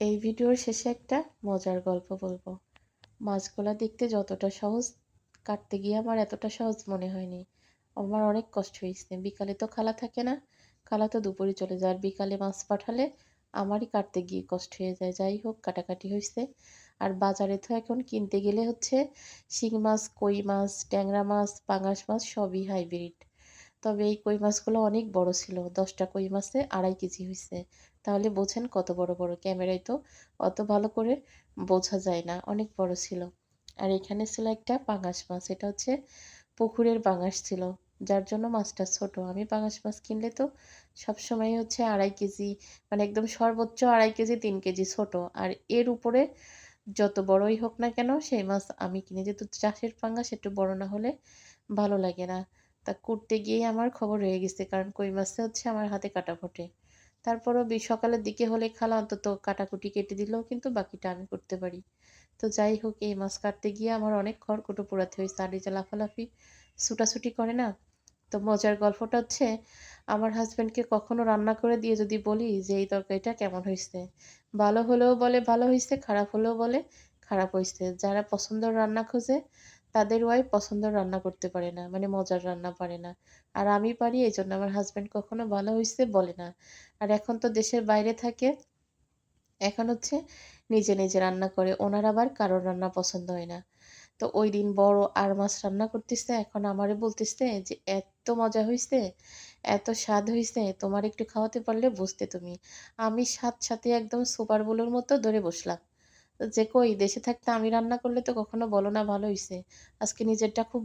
এই ভিডিওর শেষে একটা মজার গল্প বলবো। মাছগুলা দেখতে যতটা সহজ, কাটতে গিয়ে আমার এতটা সহজ মনে হয়নি। আমার অনেক কষ্ট হয়েছে। বিকালে তো খালা থাকে না, খালা তো দুপুরে চলে যায়। আর বিকালে মাছ পাঠালে আমারই কাটতে গিয়ে কষ্ট হয়ে যায়। যাই হোক, কাটাকাটি হয়েছে। আর বাজারে তো এখন কিনতে গেলে হচ্ছে শিং মাছ, কই মাছ, ট্যাংরা মাছ, পাঙাশ মাছ সবই হাইব্রিড। তবে এই কই মাছগুলো অনেক বড় ছিল। 10টা কই মাছে 2.5 কেজি হয়েছে। তাহলে বোঝেন কত বড় বড়। ক্যামেরায় তো অত ভালো করে বোঝা যায় না, অনেক বড় ছিল। আর এখানে ছিল একটা পাঙাশ মাছ। এটা হচ্ছে পুকুরের পাঙাশ ছিল, যার জন্য মাছটা ছোট। আমি পাঙাশ মাছ কিনলে তো সবসময় হচ্ছে 2.5 কেজি, মানে একদম সর্বোচ্চ 2.5 কেজি, 3 কেজি ছোট। আর এর উপরে যত বড়ই হোক না কেন সেই মাছ আমি কিনি, যেহেতু চাষের পাঙ্গাস একটু বড় না হলে ভালো লাগে না। তা করতে গিয়েই আমার খবর হয়ে গেছে, কারণ কই মাছে হচ্ছে আমার হাতে কাটা ফোটে। তারপরও সকালের দিকে হলে খালা অন্তত কাটাকুটি কেটে দিলেও কিন্তু বাকিটা আমি করতে পারি। তো যাই হোক, এই মাছ কাটতে গিয়ে আমার অনেক খড়কুটো পোড়াতে হয়েছে। আর এই যে লাফালাফি ছুটাছুটি করে না, তো মজার গল্পটা হচ্ছে, আমার হাজবেন্ডকে কখনো রান্না করে দিয়ে যদি বলি যে এই তরকারিটা কেমন হয়েছে, ভালো হলেও বলে ভালো হয়েছে, খারাপ হলেও বলে খারাপ হয়েছে। যারা পছন্দের রান্না খোঁজে তাদের ওয়াইফ পছন্দের রান্না করতে পারে না, মানে মজার রান্না পারে না। আর আমি পারি, এই জন্য আমার হাজবেন্ড কখনো ভালো হয়েছে বলে না। আর এখন তো দেশের বাইরে থাকে, এখন হচ্ছে নিজে নিজে রান্না করে। ওনার আবার কারোর রান্না পছন্দ হয় না। তো ওইদিন বড় আর মাছ রান্না করতেছে, এখন আমারে বলতেছে যে এত মজা হইছে, এত স্বাদ হইছে, তোমার একটু খাওয়াতে পারলে বুঝতে তুমি। আমি স্বাদ সাথে একদম সুপার বুলুর মতো ধরে বসলাম যে, কই দেশে থাকতে আমি রান্না করলে তো কখনো বলো না ভালো হইছে, আজকে নিজেরটা খুব